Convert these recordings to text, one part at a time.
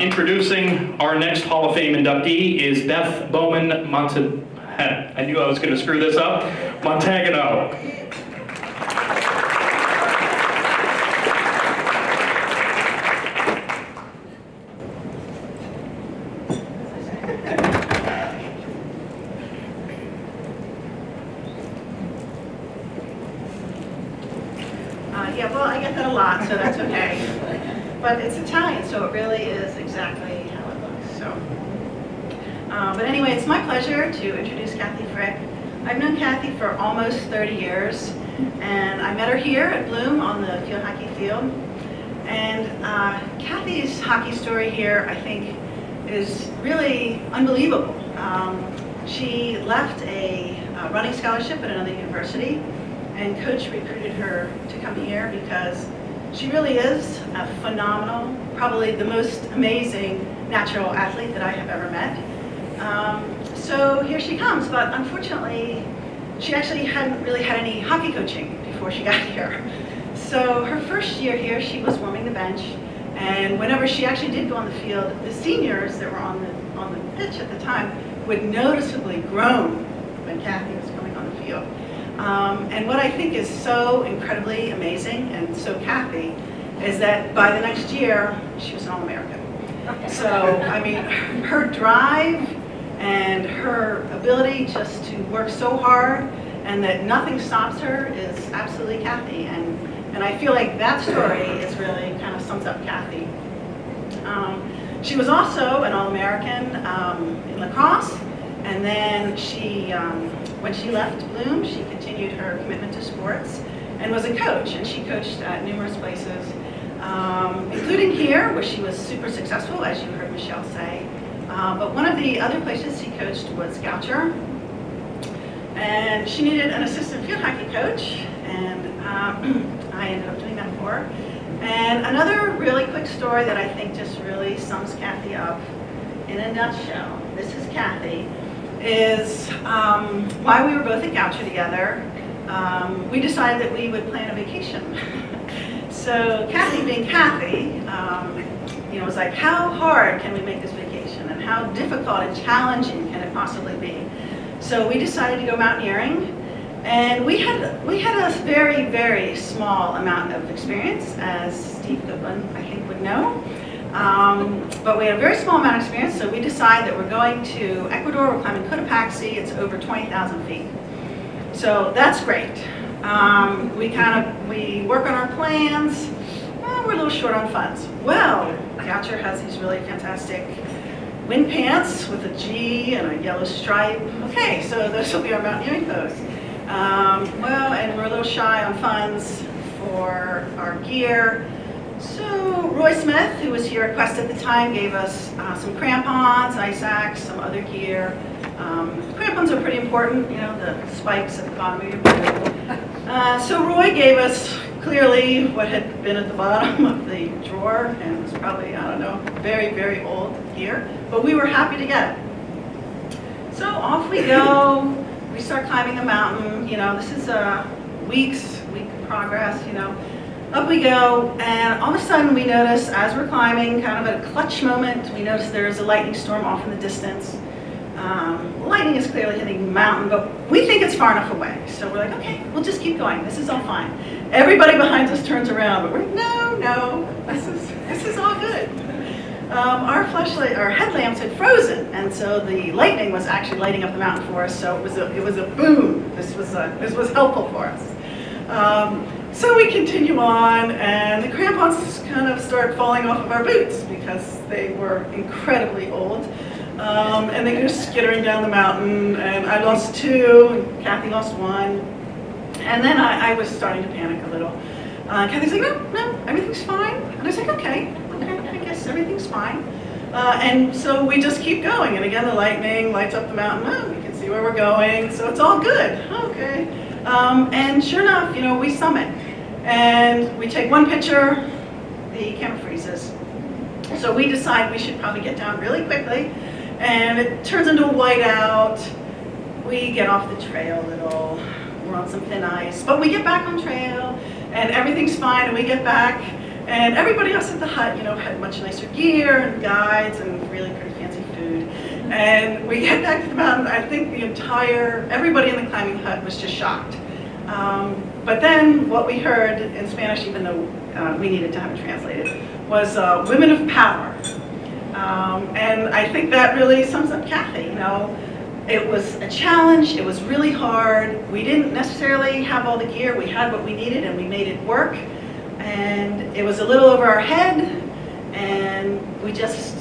Introducing our next Hall of Fame inductee is Beth Bowman I knew I was going to screw this up. Montagano. Yeah, well, I get that a lot, so that's okay. But it's Italian, so it really is exactly how it looks. So, but anyway, it's my pleasure to introduce Kathy Frick. I've known Kathy for almost 30 years, and I met her here at Bloom on the field hockey field. And Kathy's hockey story here, I think, is really unbelievable. She left a running scholarship at another university, and coach recruited her to come here because she really is a phenomenal, probably the most amazing natural athlete that I have ever met. So here she comes, but unfortunately, she actually hadn't really had any hockey coaching before she got here. So her first year here, she was warming the bench, and whenever she actually did go on the field, the seniors that were on the pitch at the time would noticeably groan when Kathy was coming on the field. And what I think is so incredibly amazing and so Kathy is that by the next year, she was an All-American. So, I mean, her drive and her ability just to work so hard and that nothing stops her is absolutely Kathy. And I feel like that story is really kind of sums up Kathy. She was also an All-American in lacrosse. And then when she left Bloom, she continued her commitment to sports and was a coach. And she coached at numerous places, including here, where she was super successful, as you heard Michelle say. But one of the other places she coached was Goucher. And she needed an assistant field hockey coach, and I ended up doing that for her. And another really quick story that I think just really sums Kathy up in a nutshell, this is Kathy, is while we were both at Goucher together, we decided that we would plan a vacation. So Kathy, being Kathy, was like, how hard can we make this vacation, and how difficult and challenging can it possibly be? So we decided to go mountaineering, and we had a very, very small amount of experience, as Steve Goodwin, I think, would know. But we had a very small amount of experience, so we decided that we're going to Ecuador. We're climbing Cotopaxi. It's over 20,000 feet. So that's great. We work on our plans. Well, we're a little short on funds. Well, Goucher has these really fantastic wind pants with a G and a yellow stripe. Okay, so those will be our mountaineering clothes. And we're a little shy on funds for our gear. So Roy Smith, who was here at Quest at the time, gave us some crampons, ice axe, some other gear. Crampons are pretty important, the spikes at the bottom of your boot. So Roy gave us clearly what had been at the bottom of the drawer, and it was probably, I don't know, very, very old gear, but we were happy to get it. So off we go. We start climbing the mountain. This is week progress, Up we go, and all of a sudden we notice, as we're climbing, kind of at a clutch moment, we notice there's a lightning storm off in the distance. Lightning is clearly hitting the mountain, but we think it's far enough away. So we're like, okay, we'll just keep going. This is all fine. Everybody behind us turns around, but we're like, no, this is all good. Our headlamps had frozen, and so the lightning was actually lighting up the mountain for us. So it was a boom. This was helpful for us. So we continue on, and the crampons kind of start falling off of our boots because they were incredibly old. And they go skittering down the mountain, and I lost 2, and Kathy lost 1. And then I was starting to panic a little. Kathy's like, no, everything's fine. And I was like, okay, I guess everything's fine. And so we just keep going, and again the lightning lights up the mountain. Oh, we can see where we're going, so it's all good. Okay. And sure enough, we summit, and we take one picture, the camera freezes. So we decide we should probably get down really quickly, and it turns into a whiteout. We get off the trail a little, we're on some thin ice, but we get back on trail, and everything's fine, and we get back, And everybody else at the hut, had much nicer gear and guides and really pretty fancy food. And we get back to the mountain, I think everybody in the climbing hut was just shocked. But then what we heard in Spanish, even though we needed to have it translated, was women of power. And I think that really sums up Kathy. It was a challenge, it was really hard. We didn't necessarily have all the gear, we had what we needed and we made it work. And it was a little over our head, and we just,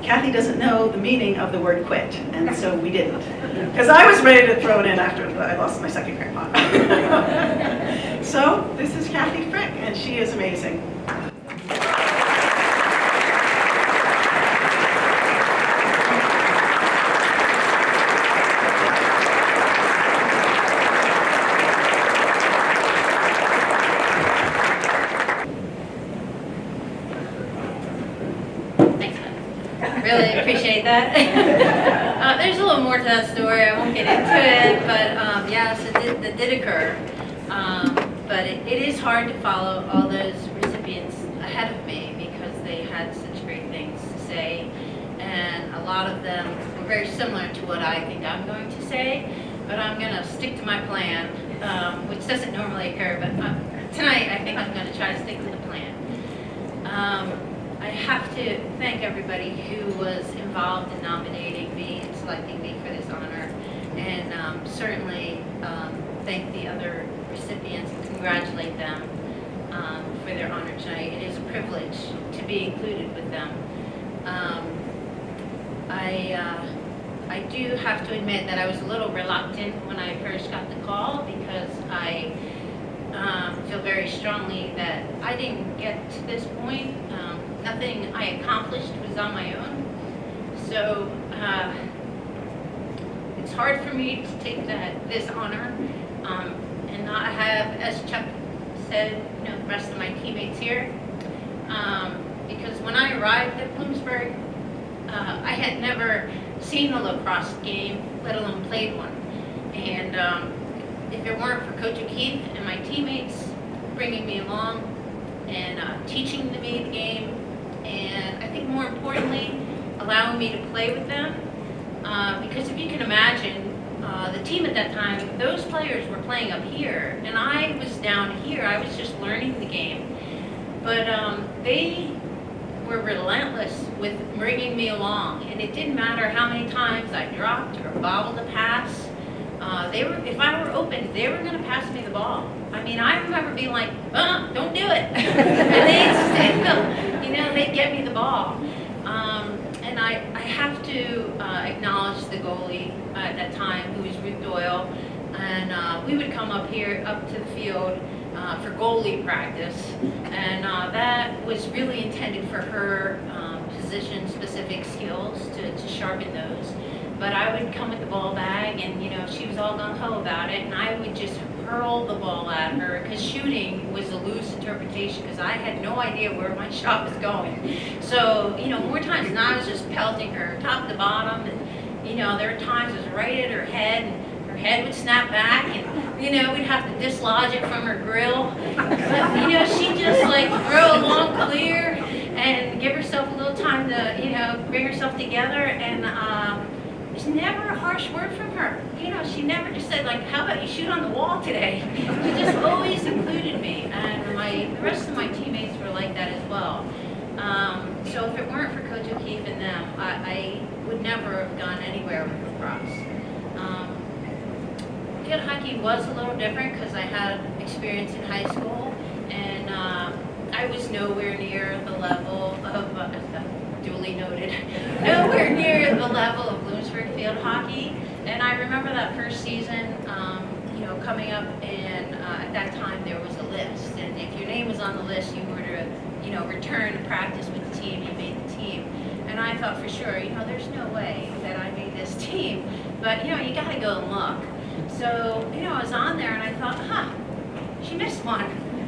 Kathy doesn't know the meaning of the word quit, and so we didn't. Because I was ready to throw it in after I lost my second grandpa. So this is Kathy Frick, and she is amazing. Really appreciate that. There's a little more to that story. I won't get into it, but yes, it did occur. But it is hard to follow all those recipients ahead of me because they had such great things to say, and a lot of them were very similar to what I think I'm going to say. But I'm going to stick to my plan, which doesn't normally occur. But tonight, I think I'm going to try to stick to the plan. I have to thank everybody who was involved in nominating me and selecting me for this honor, and certainly thank the other recipients and congratulate them for their honor tonight. It is a privilege to be included with them. I do have to admit that I was a little reluctant when I first got the call because I feel very strongly that I didn't get to this point. Nothing I accomplished was on my own. So it's hard for me to take this honor and not have, as Chuck said, the rest of my teammates here. Because when I arrived at Bloomsburg, I had never seen a lacrosse game, let alone played one. And if it weren't for Coach O'Keefe and my teammates bringing me along and teaching me the game, and I think more importantly, allowing me to play with them, because if you can imagine, the team at that time, those players were playing up here, and I was down here. I was just learning the game. But they were relentless with bringing me along, and it didn't matter how many times I dropped or bobbled a pass. If I were open, they were going to pass me the ball. I mean, I remember being like, don't do it. And they'd get me the ball. And I have to acknowledge the goalie at that time, who was Ruth Doyle. And we would come up to the field for goalie practice. And that was really intended for her position-specific skills to sharpen those. But I would come with the ball bag, and she was all gung-ho about it, and I would just hurl the ball at her, because shooting was a loose interpretation, because I had no idea where my shot was going. So, more times than not, I was just pelting her top to bottom, and, there were times it was right at her head, and her head would snap back, and, we'd have to dislodge it from her grill. But, she'd just, throw a long clear and give herself a little time to, bring herself together, and, there's never a harsh word from her. She never just said, how about you shoot on the wall today? She just always included me, and the rest of my teammates were like that as well. So if it weren't for Coach O'Keefe and them, I would never have gone anywhere with lacrosse. Field hockey was a little different because I had experience in high school, and I was nowhere near the level of, duly noted, nowhere near the level of Bloomsburg field hockey. And I remember that first season, coming up, and at that time there was a list, and if your name was on the list, you were to, return to practice with the team. You made the team, and I thought for sure, there's no way that I made this team, but you got to go and look. So I was on there, and I thought, she missed one.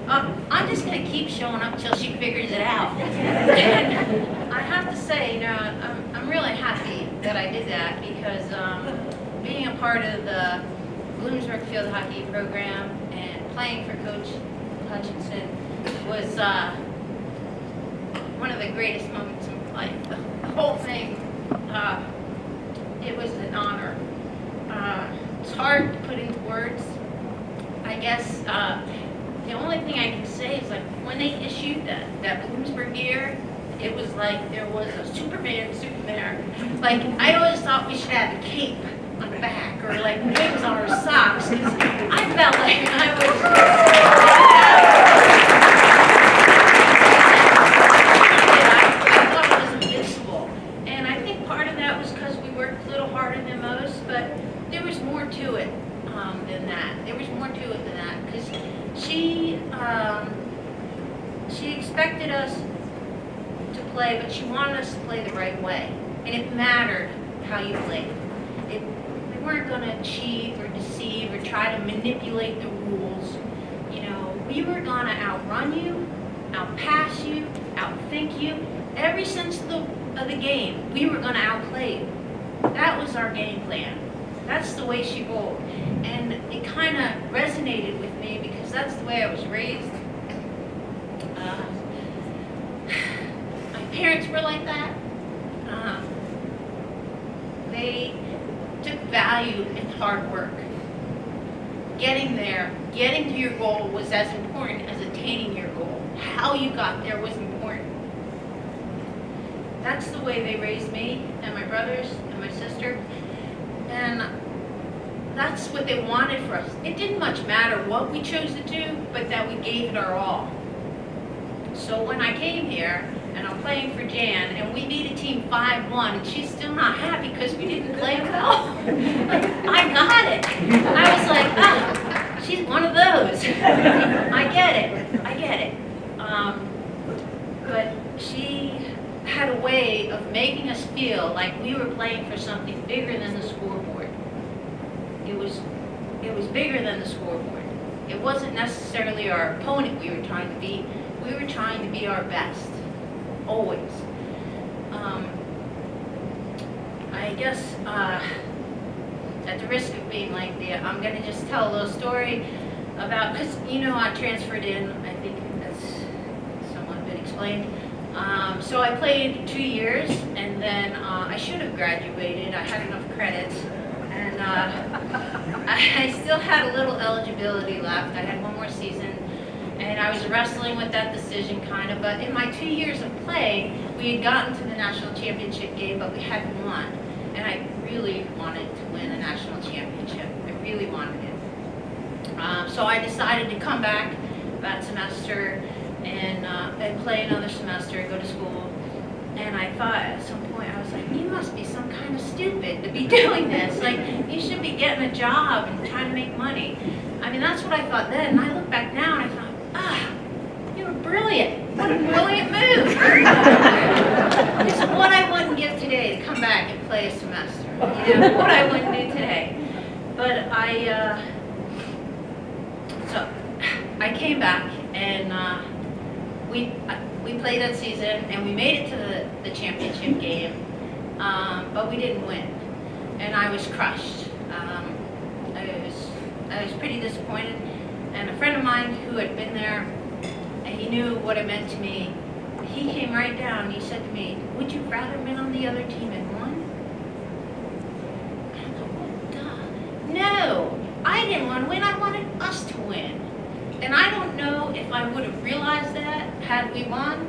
I'm just going to keep showing up till she figures it out. And I have to say, I'm really happy that I did that, because being a part of the Bloomsburg field hockey program and playing for Coach Hutchinson was one of the greatest moments of my life. The whole thing, it was an honor. It's hard to put into words. I guess the only thing I can say is like when they issued that Bloomsburg gear, it was like there was a Superman suit there. Like I always thought we should have a cape on the back or like wings on our socks, 'cause I felt like I thought it was invincible. And I think part of that was because we worked a little harder than most, but there was more to it than that. There was more to it than that, because she expected us to play, but she wanted us to play the right way. And it mattered how you played. We weren't going to cheat or deceive or try to manipulate the rules. You know, we were going to outrun you, outpass you, outthink you. Every sense of the game, we were going to outplay you. That was our game plan. That's the way she rolled. And it kind of resonated with me because that's the way I was raised. My parents were like that. They took value in hard work. Getting there, getting to your goal was as important as attaining your goal. How you got there was important. That's the way they raised me and my brothers and my sister. And that's what they wanted for us. It didn't much matter what we chose to do, but that we gave it our all. So when I came here, and I'm playing for Jan, and we beat a team 5-1, and she's still not happy because we didn't play well. Like, I got it. I was like, she's one of those. I get it. But she had a way of making us feel like we were playing for something bigger than the scoreboard. It was bigger than the scoreboard. It wasn't necessarily our opponent we were trying to beat. We were trying to be our best. Always. I guess at the risk of being lengthy, I'm going to just tell a little story about, because I transferred in, I think that's somewhat been explained. So I played 2 years, and then I should have graduated. I had enough credits, and I still had a little eligibility left. I had one more season. And I was wrestling with that decision kind of, but in my 2 years of play, we had gotten to the national championship game, but we hadn't won. And I really wanted to win a national championship. I really wanted it. So I decided to come back that semester and play another semester, go to school. And I thought at some point, I was like, you must be some kind of stupid to be doing this. Like, you should be getting a job and trying to make money. I mean, that's what I thought then. And I look back now and I thought, you were brilliant. What a brilliant move. It's what I wouldn't give today to come back and play a semester. What I wouldn't do today. But so I came back and we played that season and we made it to the championship game, but we didn't win. And I was crushed. I was pretty disappointed. And a friend of mine who had been there, and he knew what it meant to me, he came right down and he said to me, would you rather been on the other team and won? And I thought, oh, duh. No, I didn't want to win, I wanted us to win. And I don't know if I would have realized that had we won.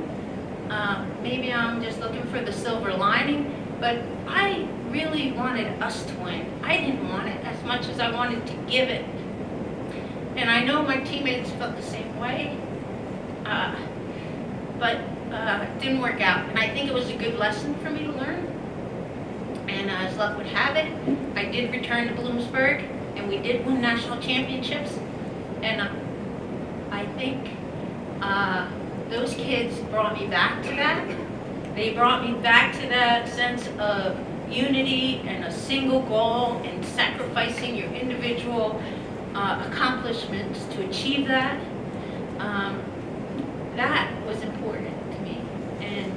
Maybe I'm just looking for the silver lining, but I really wanted us to win. I didn't want it as much as I wanted to give it. And I know my teammates felt the same way, but it didn't work out. And I think it was a good lesson for me to learn. And as luck would have it, I did return to Bloomsburg, and we did win national championships. And I think those kids brought me back to that. They brought me back to that sense of unity and a single goal and sacrificing your individual accomplishments to achieve that. That was important to me. And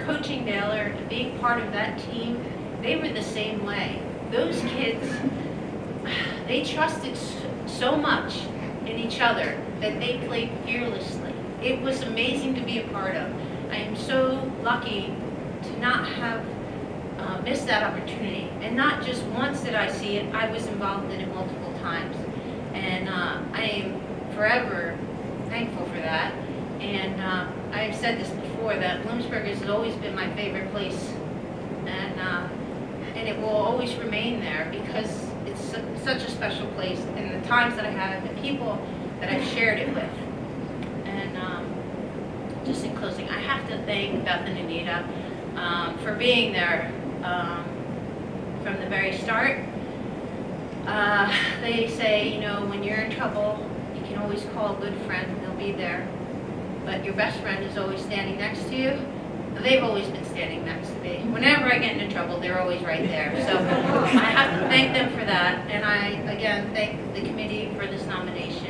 coaching Baylor and being part of that team, they were the same way. Those kids, they trusted so much in each other that they played fearlessly. It was amazing to be a part of. I am so lucky to not have missed that opportunity. And not just once did I see it, I was involved in it multiple times. And I am forever thankful for that. And I've said this before, that Bloomsburg has always been my favorite place. And it will always remain there because it's such a special place, and the times that I had, the people that I've shared it with. And just in closing, I have to thank Beth and Anita for being there from the very start. They say, you know, when you're in trouble, you can always call a good friend and they'll be there. But your best friend is always standing next to you. They've always been standing next to me. Whenever I get into trouble, they're always right there. So I have to thank them for that. And I, again, thank the committee for this nomination.